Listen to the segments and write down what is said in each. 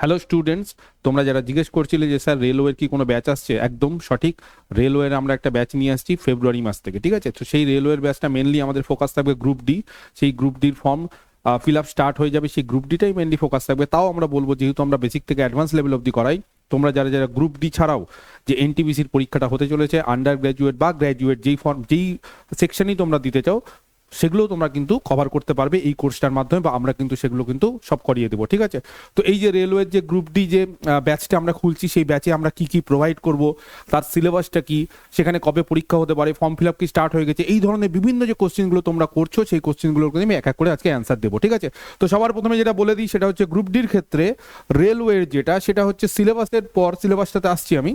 Hello students, তোমরা যারা জিজ্ঞেস করছিলে যে স্যার রেলওয়ের কি কোনো ব্যাচ আসছে, একদম সঠিক। রেলওয়ের আমরা একটা ব্যাচ নিয়ে আসছি ফেব্রুয়ারি মাস থেকে, ঠিক আছে? তো সেই রেলওয়ের ব্যাচটা মেনলি আমাদের ফোকাস থাকবে গ্রুপ ডি। সেই গ্রুপ ডির ফর্ম ফিল আপ স্টার্ট হয়ে যাবে, সেই গ্রুপ ডিটাই মেনলি ফোকাস থাকবে। তাও আমরা বলবো, যেহেতু আমরা বেসিক থেকে অ্যাডভান্স লেভেল অবধি করাই, তোমরা যারা যারা গ্রুপ ডি ছাড়াও যে এনটিপিসির পরীক্ষাটা হতে চলেছে, আন্ডার গ্র্যাজুয়েট বা গ্র্যাজুয়েট যেই সেকশনই তোমরা দিতে চাও, সেগুলো তোমরা কিন্তু কভার করতে পারবে এই কোর্সটার মাধ্যমে, বা আমরা কিন্তু সেগুলো কিন্তু সব করিয়ে দেবো, ঠিক আছে? তো এই যে রেলওয়ের যে গ্রুপ ডি যে ব্যাচটা আমরা খুলছি, সেই ব্যাচে আমরা কি কি প্রোভাইড করব, তার সিলেবাসটা কি, সেখানে কবে পরীক্ষা হতে পারে, ফর্ম ফিল আপ কি স্টার্ট হয়ে গেছে, এই ধরনের বিভিন্ন যে কোশ্চেনগুলো তোমরা করছো, সেই কোশ্চেনগুলোর আমি এক এক করে আজকে অ্যান্সার দেবো, ঠিক আছে? তো সবার প্রথমে যেটা বলে দিই সেটা হচ্ছে গ্রুপ ডির ক্ষেত্রে রেলওয়ের সেটা হচ্ছে সিলেবাসের পর, সিলেবাসটাতে আসছি আমি।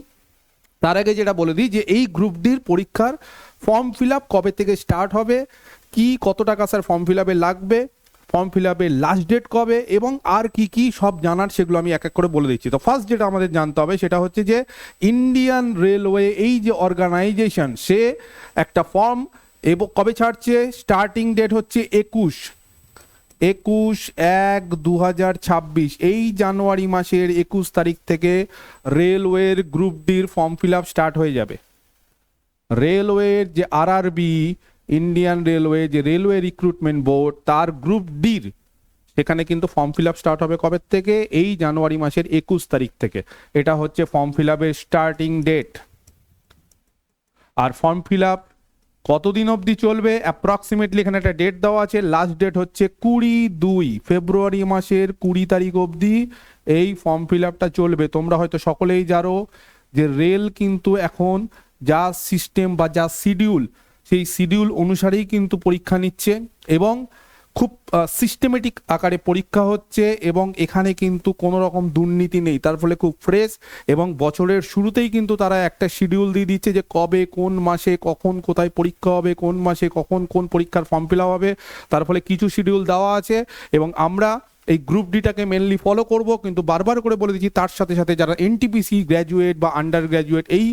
তার আগে যেটা বলে দিই যে এই গ্রুপ ডির পরীক্ষার ফর্ম ফিল আপ কবে থেকে স্টার্ট হবে, কি কত টাকা স্যার ফর্ম ফিল আপে লাগবে, ফর্ম ফিল আপের লাস্ট ডেট কবে, এবং আর কি কি সব জানার, সেগুলো আমি এক এক করে বলে দিচ্ছি। তো ফার্স্ট যেটা আমাদের জানতে হবে সেটা হচ্ছে যে ইন্ডিয়ান রেলওয়ে এই যে অর্গানাইজেশন, সে একটা ফর্ম এবং কবে ছাড়ছে, স্টার্টিং ডেট হচ্ছে 21/1/2026, এই জানুয়ারি মাসের 21 তারিখ থেকে রেলওয়ের গ্রুপ ডির ফর্ম ফিল আপ স্টার্ট হয়ে যাবে। রেলওয়ের যে আরআরবি, ইন্ডিয়ান রেলওয়ে যে রেলওয়ে রিক্রুটমেন্ট বোর্ড, তার গ্রুপ ডির সেখানে কিন্তু ফর্ম ফিল আপ স্টার্ট হবে কবে থেকে, এই জানুয়ারি মাসের 21 তারিখ থেকে। এটা হচ্ছে ফর্ম ফিল আপের স্টার্টিং ডেট। আর ফর্ম ফিল আপ কতদিন অবধি চলবে, অ্যাপ্রক্সিমেটলি এখানে একটা ডেট দেওয়া আছে, লাস্ট ডেট হচ্ছে 22 ফেব্রুয়ারি মাসের 20 তারিখ অবধি এই ফর্ম ফিল আপটা চলবে। তোমরা হয়তো সকলেই জানো যে রেল কিন্তু এখন যা সিস্টেম বা যা শিডিউল, সেই শিডিউল অনুসারেই কিন্তু পরীক্ষা নিচ্ছে, এবং খুব সিস্টেমেটিক আকারে পরীক্ষা হচ্ছে, এবং এখানে কিন্তু কোনো রকম দুর্নীতি নেই। তার ফলে খুব ফ্রেশ, এবং বছরের শুরুতেই কিন্তু তারা একটা শিডিউল দিয়ে দিচ্ছে যে কবে, কোন মাসে, কখন, কোথায় পরীক্ষা হবে, কোন মাসে কখন কোন পরীক্ষার ফর্ম ফিল আপ হবে। তার ফলে কিছু শিডিউল দেওয়া আছে, এবং আমরা এই গ্রুপ ডিটাকে মেনলি ফলো করব। কিন্তু বারবার করে বলে দিচ্ছি, তার সাথে সাথে যারা এনটিপিসি গ্র্যাজুয়েট বা আন্ডার গ্র্যাজুয়েট এই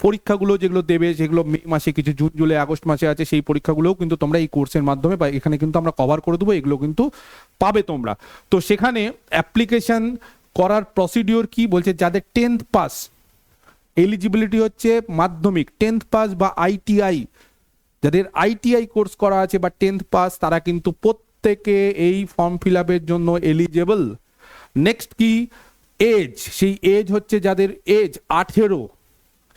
পরীক্ষাগুলো যেগুলো দেবে, যেগুলো মে মাসে, কিছু জুন জুলাই আগস্ট মাসে আছে, সেই পরীক্ষাগুলোও কিন্তু তোমরা এই কোর্সের মাধ্যমে বা এখানে কিন্তু আমরা কভার করে দেবো, এগুলো কিন্তু পাবে তোমরা। তো সেখানে অ্যাপ্লিকেশন করার প্রসিডিওর কি বলছে, যাদের 10th পাস, এলিজিবিলিটি হচ্ছে মাধ্যমিক 10th পাস বা আইটিআই, যাদের আইটিআই কোর্স করা আছে বা 10th পাস, তারা কিন্তু প্রত্যেকে এই ফর্ম ফিল আপের জন্য এলিজেবল। নেক্সট কি, এজ, সেই এজ হচ্ছে যাদের এজ 18,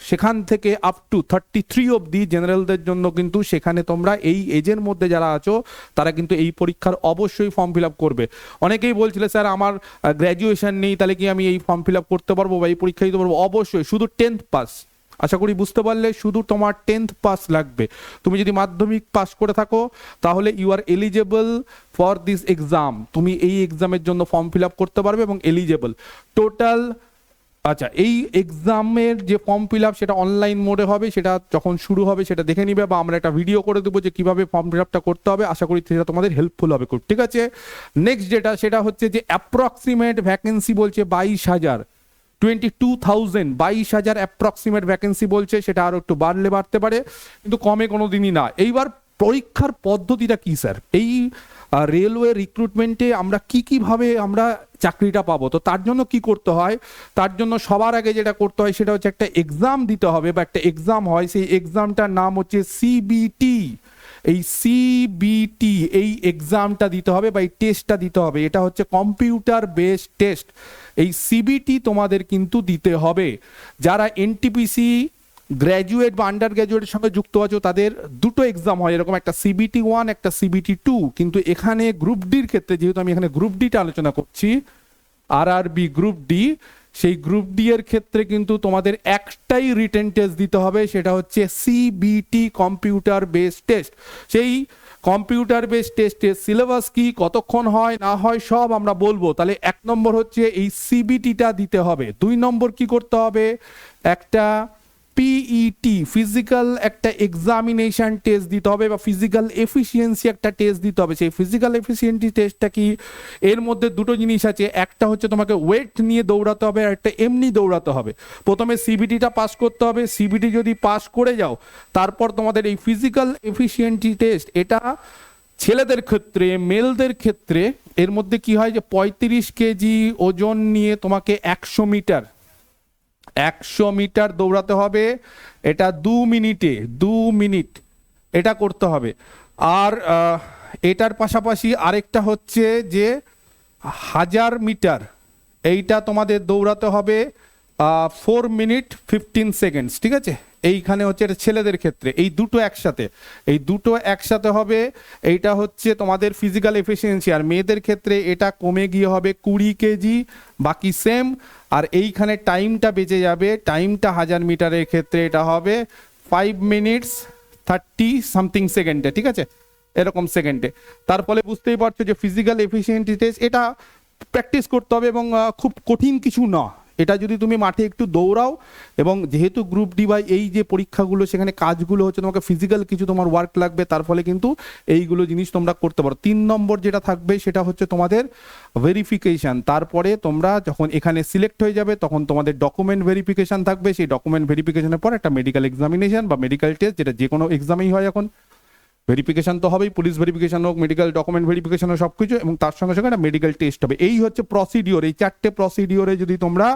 সেখান থেকে আপ টু 33 অবধি জেনারেলদের জন্য কিন্তু সেখানে তোমরা এই এজের মধ্যে যারা আছো, তারা কিন্তু এই পরীক্ষার অবশ্যই ফর্ম ফিল আপ করবে। অনেকেই বলছিল স্যার আমার গ্র্যাজুয়েশন নেই, তাহলে কি আমি এই ফর্ম ফিল আপ করতে পারবো বা এই পরীক্ষা দিতে পারবো? অবশ্যই, শুধু 10th পাস। আশা করি বুঝতে পারলে, শুধু তোমার 10th পাস লাগবে। তুমি যদি মাধ্যমিক পাস করে থাকো, তাহলে you are eligible for this exam, তুমি এই এক্সামের জন্য ফর্ম ফিল আপ করতে পারবে এবং এলিজেবল। টোটাল, আচ্ছা, এই এক্সামের যে ফর্ম ফিল আপ সেটা অনলাইন মোডে হবে, সেটা যখন শুরু হবে সেটা দেখে নিবে, বা আমরা একটা ভিডিও করে দেবো যে কিভাবে ফর্ম ফিল আপটা করতে হবে। আশা করি সেটা তোমাদের হেল্পফুল হবে খুব, ঠিক আছে? নেক্সট যেটা, সেটা হচ্ছে যে অ্যাপ্রক্সিমেট ভ্যাকেন্সি বলছে 22,000, 22,000, 22,000 অ্যাপ্রক্সিমেট ভ্যাকেন্সি বলছে। সেটা আরো একটু বাড়তে পারে, কিন্তু কমে কোনো দিনই না। এইবার পরীক্ষার পদ্ধতিটা কি স্যার, এই রেলওয়ে রিক্রুটমেন্টে আমরা কিভাবে আমরা চাকরিটা পাবো? তো তার জন্য কি করতে হয়, তার জন্য সবার আগে যেটা করতে হয় সেটা হচ্ছে একটা এক্সাম দিতে হবে, বা একটা এক্সাম হয়, সেই এক্সামটার নাম হচ্ছে সিবিটি। এই সিবিটি, এই এক্সামটা দিতে হবে বা এই টেস্টটা দিতে হবে, এটা হচ্ছে কম্পিউটার বেসড টেস্ট। এই সিবিটি তোমাদের কিন্তু দিতে হবে। যারা এনটিপিসি গ্র্যাজুয়েট বা আন্ডার গ্র্যাজুয়েটের সঙ্গে যুক্ত আছো, তাদের দুটো এক্সাম হয় এরকম, একটা সিবিটি 1, একটা সিবিটি 2। কিন্তু এখানে গ্রুপ ডির ক্ষেত্রে, যেহেতু আমি এখানে গ্রুপ ডিটা আলোচনা করছি, আরআরবি গ্রুপ ডি, সেই গ্রুপ ডি এর ক্ষেত্রে কিন্তু তোমাদের একটাই রিটেন টেস্ট দিতে হবে, সেটা হচ্ছে সিবিটি, কম্পিউটার বেসড টেস্ট। সেই কম্পিউটার বেসড টেস্টের সিলেবাস কি, কতক্ষণ হয় না হয় সব আমরা বলবো। তাহলে 1 নম্বর হচ্ছে এই সিবিটিটা দিতে হবে। 2 নম্বর কি করতে হবে, একটা পিইটি, ফিজিক্যাল একটা এক্সামিনেশন টেস্ট দিতে হবে, বা ফিজিক্যাল এফিসিয়েন্সি একটা টেস্ট দিতে হবে। সেই ফিজিক্যাল এফিসিয়েন্সি টেস্টটা কি, এর মধ্যে দুটো জিনিস আছে, একটা হচ্ছে তোমাকে ওয়েট নিয়ে দৌড়াতে হবে, আর একটা এমনি দৌড়াতে হবে। প্রথমে সিবিটিটা পাস করতে হবে, সিবিটি যদি পাস করে যাও, তারপর তোমাদের এই ফিজিক্যাল এফিসিয়েন্সি টেস্ট, এটা ছেলেদের ক্ষেত্রে, মেলদের ক্ষেত্রে এর মধ্যে কি হয় যে 35 কেজি ওজন নিয়ে তোমাকে 100 মিটার দৌড়াতে হবে। এটা 2 মিনিট এটা করতে হবে। আর এটার পাশাপাশি আরেকটা হচ্ছে যে 1000 মিটার, এইটা তোমাদের দৌড়াতে হবে 4 মিনিট 15 সেকেন্ডস, ঠিক আছে। এইখানে হচ্ছে এটা ছেলেদের ক্ষেত্রে, এই দুটো একসাথে হবে। এইটা হচ্ছে তোমাদের ফিজিক্যাল এফিসিয়েন্সি। আর মেয়েদের ক্ষেত্রে এটা কমে গিয়ে হবে 20 কেজি, বাকি সেম। আর এইখানে টাইমটা বেঁচে যাবে, টাইমটা 1000 মিটারের ক্ষেত্রে এটা হবে 5 মিনিটস 30 সামথিং সেকেন্ডে, ঠিক আছে, এরকম সেকেন্ডে। তার ফলে বুঝতেই পারছো যে ফিজিক্যাল এফিসিয়েন্সি টেস্ট এটা প্র্যাকটিস করতে হবে এবং খুব কঠিন কিছু না। এটা যদি তুমি মাঠে একটু দৌড়াও, এবং যেহেতু গ্রুপ ডি বা এই যে পরীক্ষাগুলো সেখানে কাজগুলো হচ্ছে তোমাকে ফিজিক্যাল কিছু তোমার ওয়ার্ক লাগবে, তার ফলে কিন্তু এইগুলো জিনিস তোমরা করতে পারো। 3 নম্বর যেটা থাকবে সেটা হচ্ছে তোমাদের ভেরিফিকেশন। তারপরে তোমরা যখন এখানে সিলেক্ট হয়ে যাবে তখন তোমাদের ডকুমেন্ট ভেরিফিকেশন থাকবে। সেই ডকুমেন্ট ভেরিফিকেশনের পর একটা মেডিকেল এক্সামিনেশন বা মেডিকেল টেস্ট, যেটা যে কোনো এক্সামেই হয় এখন। ভেরিফিকেশন তো হবেই, পুলিশ ভেরিফিকেশন হোক, মেডিকেল ডকুমেন্ট ভেরিফিকেশন হোক, সব কিছু, এবং তার সঙ্গে সঙ্গে একটা মেডিকেল টেস্ট হবে। এই হচ্ছে প্রসিডিওর। এই 4টে প্রসিডিওরে যদি তোমরা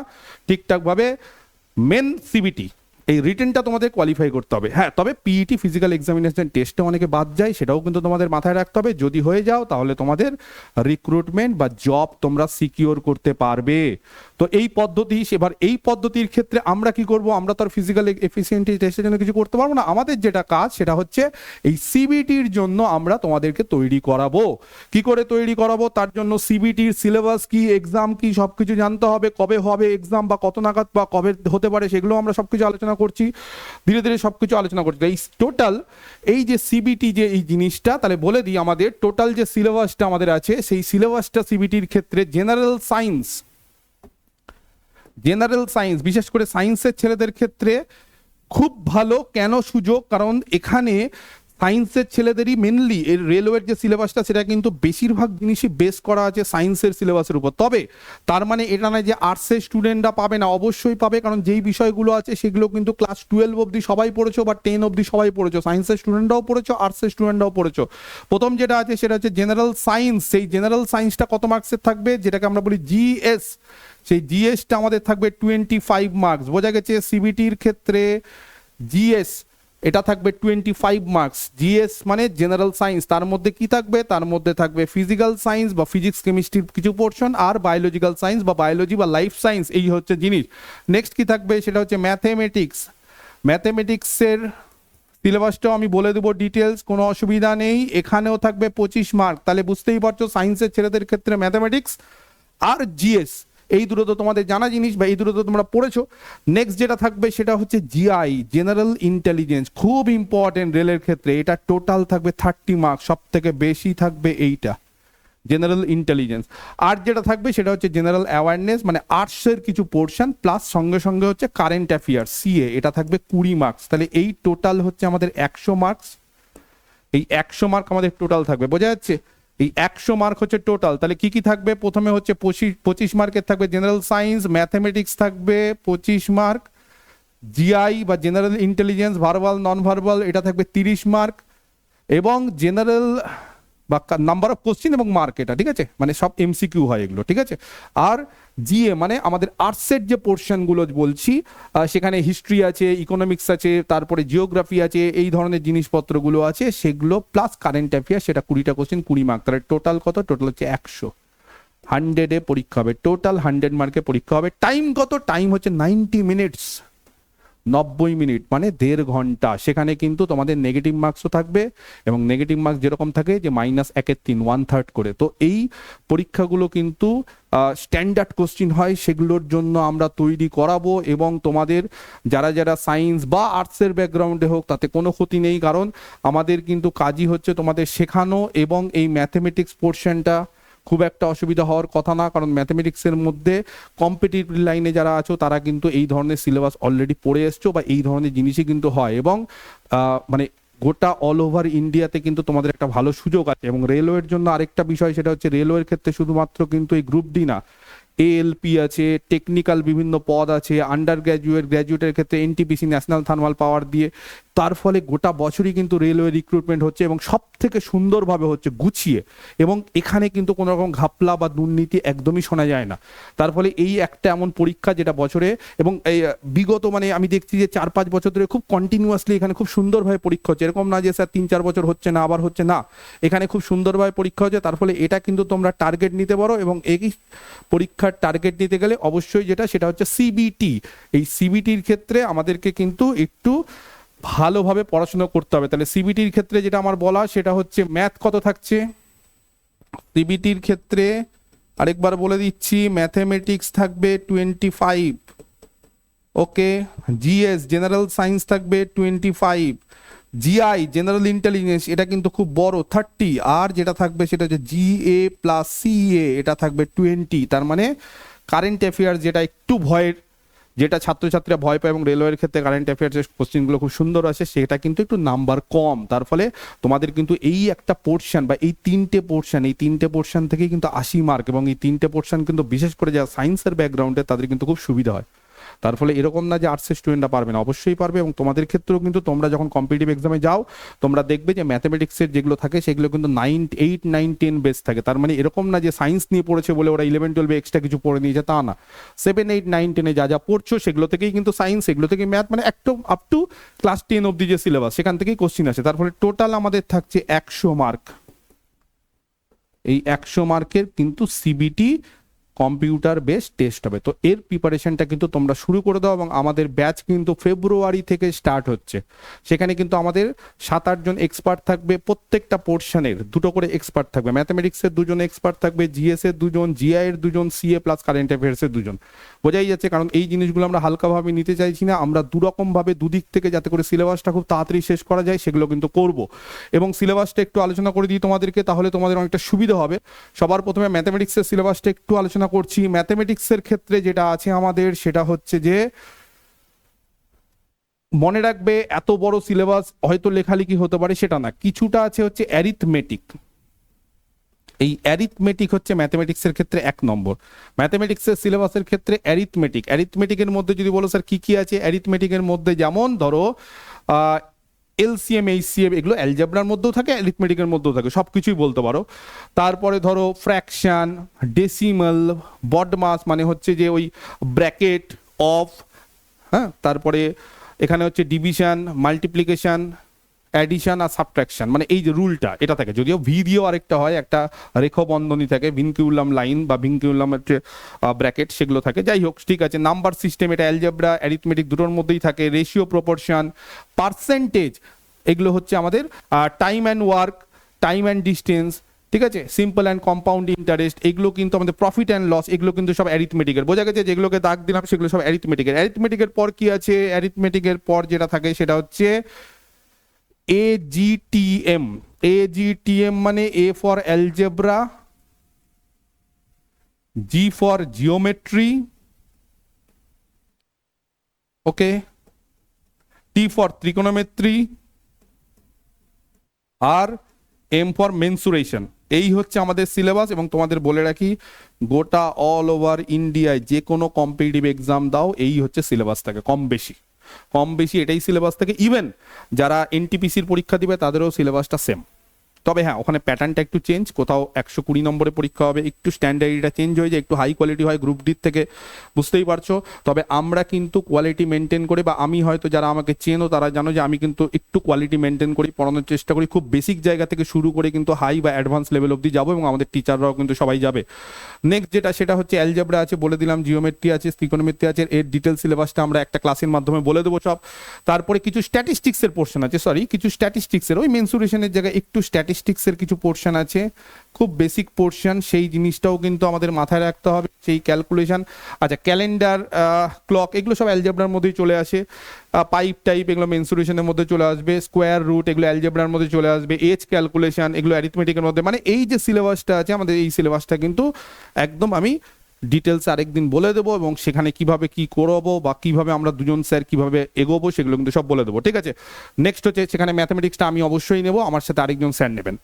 ঠিকঠাকভাবে মেন সিবিটি এই রিটেনটা তোমাদের কোয়ালিফাই করতে হবে। হ্যাঁ, তবে পিইটি ফিজিক্যাল এক্সামিনেশন টেস্টে অনেকে বাদ যায়, সেটাও কিন্তু তোমাদের মাথায় রাখতে হবে। যদি হয়ে যাও তাহলে তোমাদের রিক্রুটমেন্ট বা জব তোমরা সিকিওর করতে পারবে। তো এই পদ্ধতি, এবার এই পদ্ধতির ক্ষেত্রে আমরা কি করব? আমরা তো আর ফিজিক্যাল এফিসিয়েন্সি টেস্টের জন্য কিছু করতে পারবো না। আমাদের যেটা কাজ সেটা হচ্ছে এই সিবিটির জন্য আমরা তোমাদেরকে তৈরি করাবো। কি করে তৈরি করাবো? তার জন্য সিবিটির সিলেবাস কি, এক্সাম কি, সবকিছু জানতে হবে। কবে হবে এক্সাম বা কত নাগাদ বা কবে হতে পারে, সেগুলো আমরা সবকিছু আলোচনা করছি, ধীরে ধীরে সবকিছু আলোচনা করছি। এই টোটাল এই যে সিবিটি যে এই জিনিসটা, তাহলে বলে দিই আমাদের টোটাল যে সিলেবাসটা আমাদের আছে, সেই সিলেবাসটা সিবিটির ক্ষেত্রে জেনারেল সায়েন্স, বিশেষ করে সায়েন্সের ছেলেদের ক্ষেত্রে খুব ভালো। কেন সুযোগ? কারণ এখানে সায়েন্সের ছেলেদেরই মেনলি এর রেলওয়ের যে সিলেবাসটা সেটা কিন্তু বেশিরভাগ জিনিসই বেস করা আছে সায়েন্সের সিলেবাসের উপর। তবে তার মানে এটা নয় যে আর্টসের স্টুডেন্টরা পাবে না, অবশ্যই পাবে। কারণ যেই বিষয়গুলো আছে সেগুলো কিন্তু ক্লাস 12 অবধি সবাই পড়েছো বা 10 অবধি সবাই পড়েছো। সায়েন্সের স্টুডেন্টরাও পড়েছো, আর্টসের স্টুডেন্টরাও পড়েছো। প্রথম যেটা আছে সেটা হচ্ছে জেনারেল সায়েন্স। সেই জেনারেল সায়েন্সটা কত মার্কসের থাকবে? যেটাকে আমরা বলি জিএস। সেই জিএসটা আমাদের থাকবে 25 মার্কস। বোঝা গেছে? সিবিটির ক্ষেত্রে জিএস এটা থাকবে 25 মার্কস। জিএস মানে জেনারেল সায়েন্স। তার মধ্যে কি থাকবে? তার মধ্যে থাকবে ফিজিক্যাল সায়েন্স বা ফিজিক্স কেমিস্ট্রির কিছু পোর্শন, আর বায়োলজিক্যাল সায়েন্স বা বায়োলজি বা লাইফ সায়েন্স, এই হচ্ছে জিনিস। নেক্সট কি থাকবে? সেটা হচ্ছে ম্যাথমেটিক্সের সিলেবাসটাও আমি বলে দেবো ডিটেলস, কোনো অসুবিধা নেই। এখানেও থাকবে 25 মার্ক। তাহলে বুঝতেই পারছো সায়েন্সের ছেলেদের ক্ষেত্রে ম্যাথমেটিক্স আর জিএস, এই দুটো তো তোমাদের জানা জিনিস বা এই দুটো তো তোমরা পড়েছো। নেক্সট যেটা থাকবে সেটা হচ্ছে জিআই, জেনারেল ইন্টেলিজেন্স, খুব ইম্পর্টেন্ট রেলের ক্ষেত্রে। এটা টোটাল থাকবে 30 মার্কস, সব থেকে বেশি থাকবে এইটা জেনারেল ইন্টেলিজেন্স। আর যেটা থাকবে সেটা হচ্ছে জেনারেল অ্যাওয়ারনেস, মানে আর্টসের কিছু পোর্শন প্লাস সঙ্গে সঙ্গে হচ্ছে কারেন্ট অ্যাফেয়ার্স সিএ, এটা থাকবে 20 মার্কস। তাহলে এই টোটাল হচ্ছে আমাদের 100 মার্কস। এই 100 মার্ক আমাদের টোটাল থাকবে, বোঝা যাচ্ছে? এই 100 মার্ক হচ্ছে টোটাল। তাহলে কি কি থাকবে? প্রথমে হচ্ছে 25 মার্কের থাকবে জেনারেল সায়েন্স, ম্যাথমেটিক্স থাকবে 25 মার্ক, জিআই বা general intelligence verbal non verbal এটা থাকবে 30 মার্ক, এবং জেনারেল বা নাম্বার অফ কোশ্চিন এবং মার্ক, এটা ঠিক আছে, মানে সব এমসিকিউ হয় এগুলো, ঠিক আছে। আর জিএ মানে আমাদের আর্টসের যে পোর্শনগুলো বলছি, সেখানে হিস্ট্রি আছে, ইকোনমিক্স আছে, তারপরে জিওগ্রাফি আছে, এই ধরনের জিনিসপত্রগুলো আছে, সেগুলো প্লাস কারেন্ট অ্যাফেয়ার্স, সেটা 20টা কোশ্চিন 20 মার্ক। তাহলে টোটাল কত? টোটাল হচ্ছে 100 পরীক্ষা হবে, টোটাল 100 মার্কে পরীক্ষা হবে। টাইম কত? টাইম হচ্ছে 90 মিনিটস, 90 মিনিট মানে 1.5 ঘন্টা। সেখানে কিন্তু তোমাদের নেগেটিভ মার্কসও থাকবে, এবং নেগেটিভ মার্কস যেরকম থাকে যে -1/3 1/3 করে। তো এই পরীক্ষাগুলো কিন্তু স্ট্যান্ডার্ড কোশ্চিন হয়, সেগুলোর জন্য আমরা তৈরি করাবো। এবং তোমাদের যারা যারা সায়েন্স বা আর্টসের ব্যাকগ্রাউন্ডে হোক তাতে কোনো ক্ষতি নেই, কারণ আমাদের কিন্তু কাজই হচ্ছে তোমাদের শেখানো। এবং এই ম্যাথমেটিক্স পোর্শনটা খুব একটা অসুবিধা হওয়ার কথা না, কারণ ম্যাথমেটিক্সের মধ্যে কম্পিটিটিভ লাইনে যারা আছো তারা কিন্তু এই ধরনের সিলেবাস অলরেডি পড়ে এসছো বা এই ধরনের জিনিসই কিন্তু হয়। এবং মানে গোটা অল ওভার ইন্ডিয়াতে কিন্তু তোমাদের একটা ভালো সুযোগ আছে। এবং রেলওয়ের জন্য আরেকটা বিষয়, সেটা হচ্ছে রেলওয়ের ক্ষেত্রে শুধুমাত্র কিন্তু এই গ্রুপ ডি না, এএলপি আছে, টেকনিক্যাল বিভিন্ন পদ আছে, আন্ডার গ্র্যাজুয়েটের ক্ষেত্রে এনটিপিসি ন্যাশনাল থার্মাল পাওয়ার দিয়ে। তার ফলে গোটা বছরই কিন্তু রেলওয়ে রিক্রুটমেন্ট হচ্ছে এবং সব থেকে সুন্দরভাবে হচ্ছে, গুছিয়ে, এবং এখানে কিন্তু কোনো রকম ঘাপলা বা দুর্নীতি একদমই শোনা যায় না। তার ফলে এই একটা এমন পরীক্ষা যেটা বছরে, এবং এই বিগত মানে আমি দেখছি যে 4-5 বছর ধরে খুব কন্টিনিউয়াসলি এখানে খুব সুন্দরভাবে পরীক্ষা হচ্ছে। এরকম না যে স্যার 3-4 বছর হচ্ছে না আবার হচ্ছে না, এখানে খুব সুন্দরভাবে পরীক্ষা হচ্ছে। তার ফলে এটা কিন্তু তোমরা টার্গেট নিতে পারো, এবং এই পরীক্ষার টার্গেট নিতে গেলে অবশ্যই সেটা হচ্ছে সিবিটি। এই সিবিটির ক্ষেত্রে আমাদেরকে কিন্তু একটু ভালোভাবে পড়াশোনা করতে হবে। তাহলে সিবিটির ক্ষেত্রে যেটা আমার বলা সেটা হচ্ছে ম্যাথ কত থাকছে সিবিটির ক্ষেত্রে, আরেকবার বলে দিচ্ছি, ম্যাথমেটিক্স থাকবে 25, ওকে, জিএস জেনারেল সায়েন্স থাকবে 25, জিআই জেনারেল ইন্টেলিজেন্স এটা কিন্তু খুব বড় 30, আর যেটা থাকবে সেটা হচ্ছে জিএ প্লাস সিএ এটা থাকবে 20। তার মানে কারেন্ট অ্যাফেয়ার্স যেটা একটু ভয়ের, যেটা ছাত্রছাত্রীরা ভয় পায়, এবং রেলওয়ের ক্ষেত্রে কারেন্ট অ্যাফেয়ার্সের কোশ্চেনগুলো খুব সুন্দর আসে, সেটা কিন্তু একটু নাম্বার কম। তার ফলে তোমাদের কিন্তু এই একটা পোর্শন বা এই তিনটে পোর্শন থেকেই কিন্তু 80 মার্ক, এবং এই তিনটে পোর্শন কিন্তু বিশেষ করে যারা সায়েন্সের ব্যাকগ্রাউন্ডে তাদের কিন্তু খুব সুবিধা হয়। তার ফলে এরকম না যে আর্টসের স্টুডেন্টরা পারবে না, অবশ্যই পারবে। এবং তোমাদের ক্ষেত্রেও কিন্তু তোমরা যখন কম্পিটিটিভ এক্সামে যাও তোমরা দেখবে যে ম্যাথমেটিক্সের যেগুলো থাকে সেগুলো কিন্তু 9, 8, 9, 10 বেস থাকে। তার মানে এরকম না যে সায়েন্স নিয়ে পড়েছে বলে ওরা 11-12 এক্সট্রা কিছু পড়ে নিয়েছে, তা না। 7, 8, 9, 10 যা যা পড়ছো সেগুলো থেকেই কিন্তু সায়েন্স, সেগুলো থেকে ম্যাথ, মানে একদম আপ টু ক্লাস 10 অব্দি যে সিলেবাস সেখান থেকেই কোশ্চিন আসে। তার ফলে টোটাল আমাদের থাকছে 100 মার্ক। এই 100 মার্কের কিন্তু সিবিটি কম্পিউটার বেস টেস্ট হবে। তো এর প্রিপারেশনটা কিন্তু তোমরা শুরু করে দাও, এবং আমাদের ব্যাচ কিন্তু ফেব্রুয়ারি থেকে স্টার্ট হচ্ছে। সেখানে কিন্তু আমাদের 7-8 জন এক্সপার্ট থাকবে, প্রত্যেকটা পোর্শনের 2টো করে এক্সপার্ট থাকবে। ম্যাথমেটিক্সের 2 জন এক্সপার্ট থাকবে, জিএস এর 2 জন, জিআই এর 2 জন, সিএ প্লাস কারেন্ট অ্যাফেয়ার্সের 2 জন। বোঝাই যাচ্ছে, কারণ এই জিনিসগুলো আমরা হালকাভাবে নিতে চাইছি না, আমরা দুরকমভাবে দুদিক থেকে যাতে করে সিলেবাসটা খুব তাড়াতাড়ি শেষ করা যায় সেগুলো কিন্তু করব। এবং সিলেবাসটা একটু আলোচনা করে দিই তোমাদেরকে, তাহলে তোমাদের অনেকটা সুবিধা হবে। সবার প্রথমে ম্যাথমেটিক্সের সিলেবাসটা একটু আলোচনা করছি। ম্যাথমেটিক্সের ক্ষেত্রে যেটা আছে আমাদের সেটা হচ্ছে যে, মনে রাখবে এত বড় সিলেবাস হয়তো লেখালেখি হতে পারে সেটা না, কিছুটা আছে হচ্ছে অ্যারিথমেটিক। এই অ্যারিথমেটিক হচ্ছে ম্যাথমেটিক্সের ক্ষেত্রে 1 নম্বর। ম্যাথমেটিক্সের সিলেবাসের ক্ষেত্রে অ্যারিথমেটিকের মধ্যে যদি বলো স্যার কি কি আছে, অ্যারিথমেটিকের মধ্যে যেমন ধরো এলসিএম, এইচসিএম এগুলো অ্যালজেব্রার মধ্যেও থাকে, অ্যারিথমেটিকের মধ্যেও থাকে, সব কিছুই বলতে পারো। তারপরে ধরো ফ্র্যাকশন, ডেসিমাল, বডমাস মানে হচ্ছে যে ওই ব্র্যাকেট অফ, হ্যাঁ, তারপরে এখানে হচ্ছে ডিভিশন, মাল্টিপ্লিকেশন, অ্যাডিশন আর সাবট্রাকশন, মানে এই যে রুলটা এটা থাকে। যদিও ভি দিয়েও আরেকটা হয়, একটা রেখবন্ধনী থাকে, ভিনকিউলাম লাইন বা ভিনকিউলাম হচ্ছে ব্র্যাকেট, সেগুলো থাকে। যাই হোক, ঠিক আছে। নাম্বার সিস্টেম এটা অ্যালজেব্রা অ্যারিথমেটিক দুটোর মধ্যেই থাকে। রেশিও, প্রপোর্শন, পার্সেন্টেজ এগুলো হচ্ছে আমাদের time and work, time and distance, ঠিক আছে। সিম্পল অ্যান্ড কম্পাউন্ড ইন্টারেস্ট এগুলো কিন্তু আমাদের, প্রফিট অ্যান্ড লস এগুলো কিন্তু সব অ্যারিথমেটিকের। বোঝা গেছে, যেগুলোকে দাগ দিলাম সেগুলো সব অ্যারিথমেটিকের পর কি আছে, অ্যারিথমেটিকের পর যেটা থাকে সেটা হচ্ছে AGTM। AGTM মানে A for algebra, G for geometry, okay, T for ত্রিকোণমিতি, আর M ফর মেনসুরেশন। এই হচ্ছে আমাদের সিলেবাস। এবং তোমাদের বলে রাখি, গোটা অল ওভার ইন্ডিয়ায় যে কোনো কম্পিটিটিভ এক্সাম দাও এই হচ্ছে সিলেবাস থাকে, কম বেশি এটাই সিলেবাস থাকে। ইভেন যারা এনটিপিসির পরীক্ষা দিবে তাদেরও সিলেবাসটা সেম। তবে হ্যাঁ, ওখানে প্যাটার্নটা একটু চেঞ্জ, কোথাও 120 নম্বরে পরীক্ষা হবে, একটু স্ট্যান্ডার্ডটা চেঞ্জ হয়ে যায়, একটু হাই কোয়ালিটি হয় গ্রুপ ডির থেকে, বুঝতেই পারছো। তবে আমরা কিন্তু কোয়ালিটি মেনটেন করে, বা আমি হয়তো, যারা আমাকে চেনো তারা জানো যে আমি কিন্তু একটু কোয়ালিটি মেনটেন করি, পড়ানোর চেষ্টা করি, খুব বেসিক জায়গা থেকে শুরু করে কিন্তু হাই বা অ্যাডভান্স লেভেল অবধি যাবো, এবং আমাদের টিচাররাও কিন্তু সবাই যাবে। নেক্সট যেটা সেটা হচ্ছে অ্যালজেব্রা আছে, বলে দিলাম, জিওমেট্রি আছে, ত্রিকোণমিতি আছে। এর ডিটেল সিলেবাসটা আমরা একটা ক্লাসের মাধ্যমে বলে দেবো সব। তারপরে কিছু স্ট্যাটিস্টিক্সের পোর্শন আছে, কিছু স্ট্যাটিস্টিক্সের, ওই মেনসুরেশনের জায়গায় একটু স্ট্যাটিস্টিক্সের কিছু পোর্শন আছে, খুব বেসিক পোর্শন, সেই জিনিসটাও কিন্তু আমাদের মাথায় রাখতে হবে, সেই ক্যালকুলেশন। আচ্ছা, ক্যালেন্ডার, ক্লক এগুলো সব অ্যালজেব্রার মধ্যেই চলে আসে। পাইপ টাইপ এগুলো মেনসুরেশনের মধ্যে চলে আসবে। স্কোয়ার রুট এগুলো অ্যালজেব্রার মধ্যে চলে আসবে। এজ ক্যালকুলেশন এগুলো অ্যারিথমেটিকের মধ্যে। মানে এই যে সিলেবাসটা আছে আমাদের, এই সিলেবাসটা কিন্তু একদম আমি ডিটেলস আরেকদিন বলে দেবো, এবং সেখানে কিভাবে কি করবো বা কিভাবে আমরা দুজন স্যার কিভাবে এগোবো সেগুলো কিন্তু সব বলে দেবো, ঠিক আছে। নেক্সট হচ্ছে, সেখানে ম্যাথমেটিক্সটা আমি অবশ্যই নেবো, আমার সাথে আরেকজন স্যার নেবেন।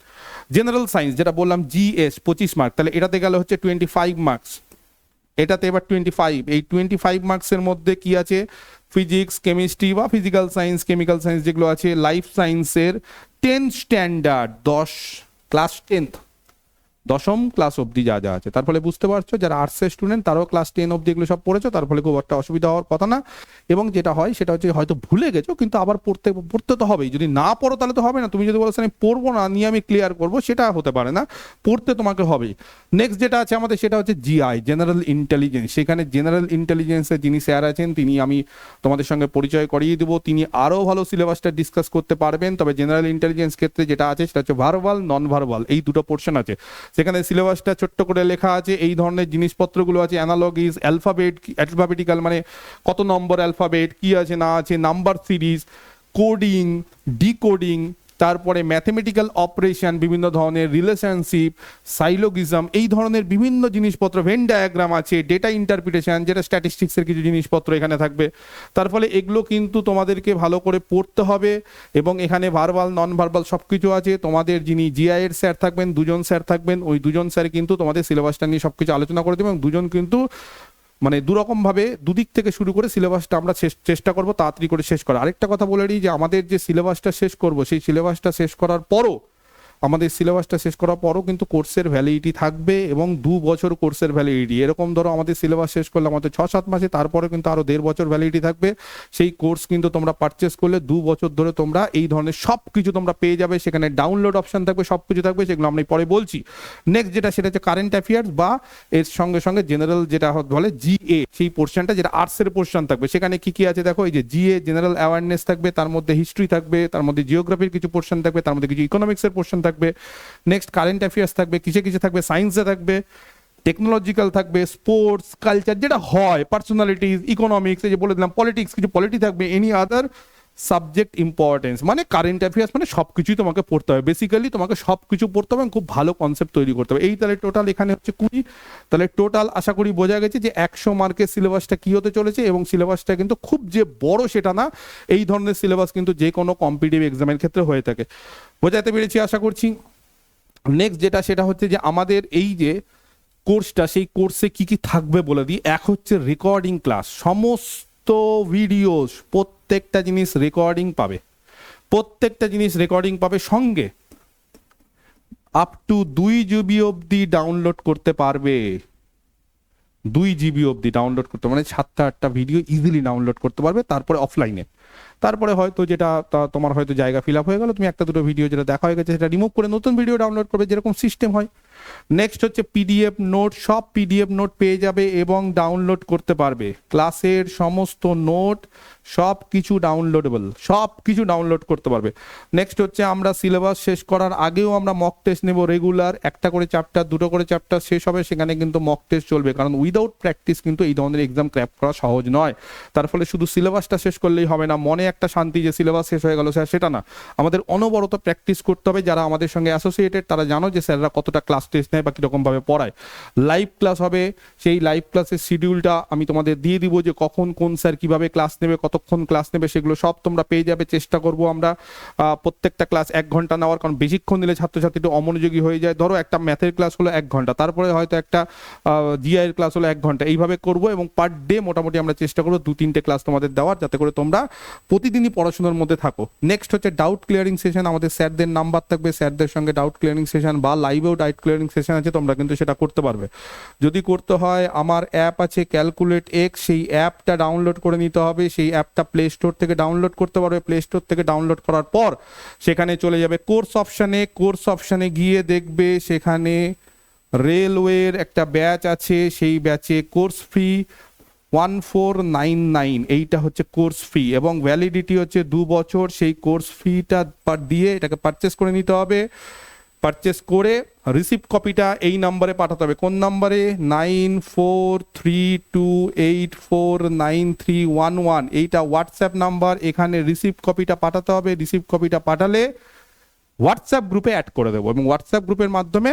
জেনারেল সায়েন্স যেটা বললাম, জিএস 25 মার্ক, তাহলে এটাতে গেলে হচ্ছে 25 মার্কস। এটাতে এবার 25, এই 25 মার্কসের মধ্যে কি আছে, ফিজিক্স, কেমিস্ট্রি বা ফিজিক্যাল সায়েন্স, কেমিক্যাল সায়েন্স যেগুলো আছে, লাইফ সায়েন্সের 10th স্ট্যান্ডার্ড, 10 ক্লাস 10th, দশম ক্লাস অবধি যা যা আছে। তার ফলে বুঝতে পারছো যারা আর্টসের স্টুডেন্ট তারাও ক্লাস 10 অবধি এগুলো সব পড়েছো, তার ফলে খুব একটা অসুবিধা হওয়ার কথা না। এবং যেটা হয় সেটা হচ্ছে হয়তো ভুলে গেছো, কিন্তু আবার পড়তে তো হবেই। যদি না পড়ো তাহলে তো হবে না। তুমি যদি বলো আমি পড়বো না, নিয়ে আমি ক্লিয়ার করবো, সেটা হতে পারে না, পড়তে তোমাকে হবেই। নেক্সট যেটা আছে আমাদের সেটা হচ্ছে জিআই, জেনারেল ইন্টেলিজেন্স। সেখানে জেনারেল ইন্টেলিজেন্সের যিনি স্যার আছেন তিনি আমি তোমাদের সঙ্গে পরিচয় করিয়ে দেবো, তিনি আরও ভালো সিলেবাসটা ডিসকাস করতে পারবেন। তবে জেনারেল ইন্টেলিজেন্স ক্ষেত্রে যেটা আছে সেটা হচ্ছে ভার্বাল, নন ভার্বাল, এই দুটো পোর্শন আছে। সেখানে সিলেবাসটা ছোট্ট করে লেখা আছে, এই ধরনের জিনিসপত্রগুলো আছে। অ্যানালগিস, অ্যালফাবেটিক্যাল মানে কত নম্বর অ্যালফাবেট, কি আছে না আছে, নাম্বার সিরিজ, কোডিং, ডিকোডিং, তারপরে ম্যাথমেটিক্যাল অপারেশন, বিভিন্ন ধরনের রিলেশনশিপ, সাইলোগিজম, এই ধরনের বিভিন্ন জিনিসপত্র, ভেন ডায়াগ্রাম আছে, ডেটা ইন্টারপ্রিটেশন যেটা স্ট্যাটিস্টিক্সের কিছু জিনিসপত্র এখানে থাকবে। তার ফলে এগুলো কিন্তু তোমাদেরকে ভালো করে পড়তে হবে। এবং এখানে ভার্বাল, নন ভার্বাল সব কিছু আছে। তোমাদের যিনি জিআই এর স্যার থাকবেন, দুজন স্যার থাকবেন, ওই দুজন স্যার কিন্তু তোমাদের সিলেবাসটা নিয়ে সব কিছু আলোচনা করে দেবেন। এবং দুজন কিন্তু মানে দুরকমভাবে দুদিক থেকে শুরু করে সিলেবাসটা আমরা চেষ্টা করব তাড়াতাড়ি করে শেষ করা। আরেকটা কথা বলে দিই যে আমাদের যে সিলেবাসটা শেষ করব, সেই সিলেবাসটা শেষ করার পরও কিন্তু কোর্সের ভ্যালিডিটি থাকবে, এবং 2 বছর কোর্সের ভ্যালিডিটি। এরকম ধরো আমাদের সিলেবাস শেষ করলে আমাদের 6-7 মাসে, তারপরে কিন্তু আরও 1.5 বছর ভ্যালিডিটি থাকবে। সেই কোর্স কিন্তু তোমরা পারচেস করলে 2 বছর ধরে তোমরা এই ধরনের সব কিছু তোমরা পেয়ে যাবে। সেখানে ডাউনলোড অপশন থাকবে, সব কিছু থাকবে, সেগুলো আমি পরে বলছি। নেক্সট যেটা সেটা হচ্ছে কারেন্ট অ্যাফেয়ার্স, বা এর সঙ্গে সঙ্গে জেনারেল যেটা বলে জিএ, সেই পোর্শনটা যেটা আর্টসের পোর্শন থাকবে। সেখানে কি কি আছে দেখো, এই যে জিএ, জেনারেল অ্যাওয়ারনেস থাকবে, তার মধ্যে হিস্ট্রি থাকবে, তার মধ্যে জিওগ্রাফির কিছু পোর্শন থাকবে, তার মধ্যে কিছু ইকোনমিক্সের পোর্শন থাকবে। নেক্সট কারেন্ট অ্যাফেয়ার্স থাকবে, কিসে কিসে থাকবে, সায়েন্সে থাকবে, টেকনোলজিক্যাল থাকবে, স্পোর্টস, কালচার যেটা হয়, পার্সোনালিটিস, ইকোনমিক্স, এই যে বলে দিলাম, পলিটিক্স, কিছু পলিটি থাকবে, এনি আদার সাবজেক্ট ইম্পর্টেন্স। মানে কারেন্ট অ্যাফেয়ার্স মানে সব কিছুই তোমাকে পড়তে হবে। বেসিক্যালি তোমাকে সব কিছু পড়তে হবে, খুব ভালো কনসেপ্ট তৈরি করতে হবে। এই তাহলে টোটাল এখানে হচ্ছে 20। তাহলে টোটাল আশা করি বোঝা গেছে যে 100 মার্কের সিলেবাসটা কি হতে চলেছে। এবং সিলেবাসটা কিন্তু খুব যে বড় সেটা না, এই ধরনের সিলেবাস কিন্তু যে কোনো কম্পিটিটিভ এক্সামের ক্ষেত্রে হয়ে থাকে। বোঝাতে পেরেছি আশা করছি। নেক্সট যেটা সেটা হচ্ছে যে আমাদের এই যে কোর্সটা, সেই কোর্সে কি কি থাকবে বলে দিই। এক হচ্ছে রেকর্ডিং ক্লাস, সমস্ত ভিডিওস, প্রত্যেকটা জিনিস রেকর্ডিং পাবে, সঙ্গে আপ টু 2 জিবি অবধি ডাউনলোড করতে পারবে। 2 জিবি অবধি ডাউনলোড করতে, মানে 7-8টা ভিডিও ইজিলি ডাউনলোড করতে পারবে। তারপরে অফলাইনে, তারপরে হয়তো যেটা তোমার হয়তো জায়গা ফিল আপ হয়ে গেল, তুমি 1-2 ভিডিও যেটা দেখা হয়ে গেছে সেটা রিমুভ করে নতুন ভিডিও ডাউনলোড করবে, যেরকম সিস্টেম হয়। নেক্সট হচ্ছে পিডিএফ নোট, সব পিডিএফ নোট পেয়ে যাবে এবং ডাউনলোড করতে পারবে। ক্লাসের সমস্ত নোট সব কিছু ডাউনলোডেবল, সব কিছু ডাউনলোড করতে পারবে। নেক্সট হচ্ছে আমরা সিলেবাস শেষ করার আগেও আমরা মক টেস্ট নেব রেগুলার, 1টা করে চ্যাপ্টার, 2টো করে চ্যাপ্টার শেষ হবে, সেখানে কিন্তু মক টেস্ট চলবে। কারণ উইদাউট প্র্যাকটিস কিন্তু এই ধরনের এক্সাম ক্র্যাক করা সহজ নয়। তার ফলে শুধু সিলেবাসটা শেষ করলেই হবে না, মনে একটা শান্তি যে সিলেবাস শেষ হয়ে গেল স্যার, সেটা না। আমাদের অনবরত প্র্যাকটিস করতে হবে। যারা আমাদের সঙ্গে অ্যাসোসিয়েটেড তারা জানো যে স্যাররা কতটা ক্লাস টেস্ট নেয় বা কীরকমভাবে পড়ায়। লাইভ ক্লাস হবে, সেই লাইভ ক্লাসের শিডিউলটা আমি তোমাদের দিয়ে দিব, যে কখন কোন স্যার কীভাবে ক্লাস নেবে, কতক্ষণ ক্লাস নেবে, সেগুলো সব তোমরা পেয়ে যাবে। চেষ্টা করবো আমরা প্রত্যেকটা ক্লাস 1 ঘন্টা নেওয়ার, কারণ বেশিক্ষণ দিলে ছাত্রছাত্রী একটু অমনোযোগী হয়ে যায়। ধরো একটা ম্যাথের ক্লাস হলো 1 ঘন্টা, তারপরে হয়তো একটা জিআই এর ক্লাস হলো 1 ঘন্টা, এইভাবে করবো। এবং পার ডে মোটামুটি আমরা চেষ্টা করবো 2-3টে ক্লাস তোমাদের দেওয়ার, যাতে করে তোমরা প্রতিদিনই পড়াশোনার মধ্যে থাকো। নেক্সট হচ্ছে ডাউট ক্লিয়ারিং সেশন, আমাদের স্যারদের নাম্বার থাকবে, স্যারদের সঙ্গে ডাউট ক্লিয়ারিং সেশন বা লাইভেও ডাউট ক্লিয়ারিং সেশন আছে, তোমরা কিন্তু সেটা করতে পারবে। যদি করতে হয়, আমার অ্যাপ আছে ক্যালকুলেট এক্স, সেই অ্যাপটা ডাউনলোড করে নিতে হবে। সেই অ্যাপটা প্লে স্টোর থেকে ডাউনলোড করতে পারবে। প্লে স্টোর থেকে ডাউনলোড করার পর সেখানে চলে যাবে কোর্স অপশানে গিয়ে দেখবে সেখানে রেলওয়ের একটা ব্যাচ আছে, সেই ব্যাচে কোর্স ফি 1499, এইটা হচ্ছে কোর্স ফি, এবং ভ্যালিডিটি হচ্ছে 2 বছর। সেই কোর্স ফিটা দিয়ে এটাকে পারচেস করে নিতে হবে। পারচেস করে রিসিপ্ট কপিটা এই নাম্বারে পাঠাতে হবে। কোন নাম্বারে? 9432849311, এইটা হোয়াটসঅ্যাপ নাম্বার। এখানে রিসিপ্ট কপিটা পাঠাতে হবে। রিসিপ্ট কপিটা পাঠালে হোয়াটসঅ্যাপ গ্রুপে অ্যাড করে দেবো এবং হোয়াটসঅ্যাপ গ্রুপের মাধ্যমে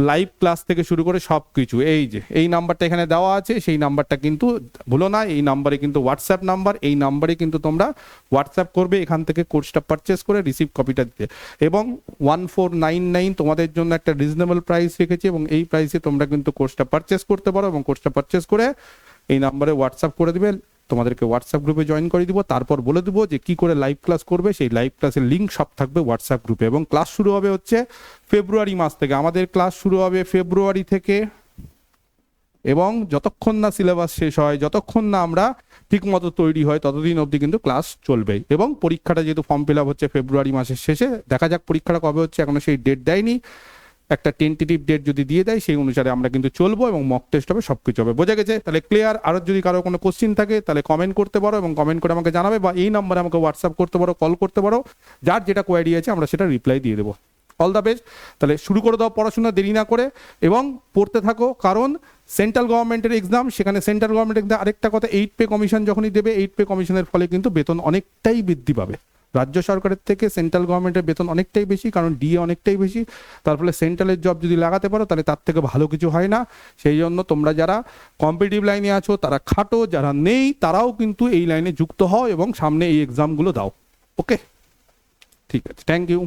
লাইভ ক্লাস থেকে শুরু করে সব কিছু, এই যে এই নাম্বারটা এখানে দেওয়া আছে, সেই নাম্বারটা কিন্তু ভুলো না, এই নাম্বারে কিন্তু হোয়াটসঅ্যাপ নাম্বার, এই নাম্বারে কিন্তু তোমরা হোয়াটসঅ্যাপ করবে এখান থেকে কোর্সটা পারচেস করে রিসিভ কপিটা দিতে। এবং 1499 তোমাদের জন্য একটা রিজনেবল প্রাইস রেখেছি এবং এই প্রাইসে তোমরা কিন্তু কোর্সটা পারচেস করতে পারো এবং কোর্সটা পারচেস করে এই নাম্বারে হোয়াটসঅ্যাপ করে দিবে, তোমাদেরকে হোয়াটসঅ্যাপ গ্রুপে জয়েন করে দিব, তারপর বলে দেবো যে কি করে লাইভ ক্লাস করবে, সেই লাইভ ক্লাসের লিঙ্ক সব থাকবে হোয়াটসঅ্যাপ গ্রুপে। এবং ক্লাস শুরু হবে হচ্ছে ফেব্রুয়ারি মাস থেকে, আমাদের ক্লাস শুরু হবে ফেব্রুয়ারি থেকে এবং যতক্ষণ না সিলেবাস শেষ হয়, যতক্ষণ না আমরা ঠিকমতো তৈরি হয়, ততদিন অবধি কিন্তু ক্লাস চলবে। এবং পরীক্ষাটা যেহেতু ফর্ম ফিল আপ হচ্ছে ফেব্রুয়ারি মাসের শেষে, দেখা যাক পরীক্ষাটা কবে হচ্ছে, এখনো সেই ডেট দেয়নি, একটা টেন্টেটিভ ডেট যদি দিয়ে দেয় সেই অনুসারে আমরা কিন্তু চলবো এবং মক টেস্ট হবে, সব কিছু হবে। বোঝা গেছে? তাহলে ক্লিয়ার? আরও যদি কারো কোনো কোশ্চিন থাকে তাহলে কমেন্ট করতে পারো এবং কমেন্ট করে আমাকে জানাবে, বা এই নাম্বারে আমাকে হোয়াটসঅ্যাপ করতে পারো, কল করতে পারো, যার যেটা কোয়ারি আছে আমরা সেটা রিপ্লাই দিয়ে দেবো। All the best. তাহলে শুরু করে দাও পড়াশোনা, দেরি না করে, এবং পড়তে থাকো, কারণ সেন্ট্রাল গভর্নমেন্টের এক্সাম, সেখানে সেন্ট্রাল গভর্নমেন্ট এক্সাম। আরেকটা কথা, 8 পে কমিশন যখনই দেবে, 8 পে কমিশনের ফলে কিন্তু বেতন অনেকটাই বৃদ্ধি পাবে। রাজ্য সরকারের থেকে সেন্ট্রাল গভর্নমেন্টের বেতন অনেকটাই বেশি, কারণ ডিএ অনেকটাই বেশি। তার ফলে সেন্ট্রালের জব যদি লাগাতে পারো তাহলে তার থেকে ভালো কিছু হয় না। সেই জন্য তোমরা যারা কম্পিটিটিভ লাইনে আছো তারা খাটো, যারা নেই তারাও কিন্তু এই লাইনে যুক্ত হও এবং সামনে এই এক্সামগুলো দাও। ওকে, ঠিক আছে, থ্যাংক ইউ।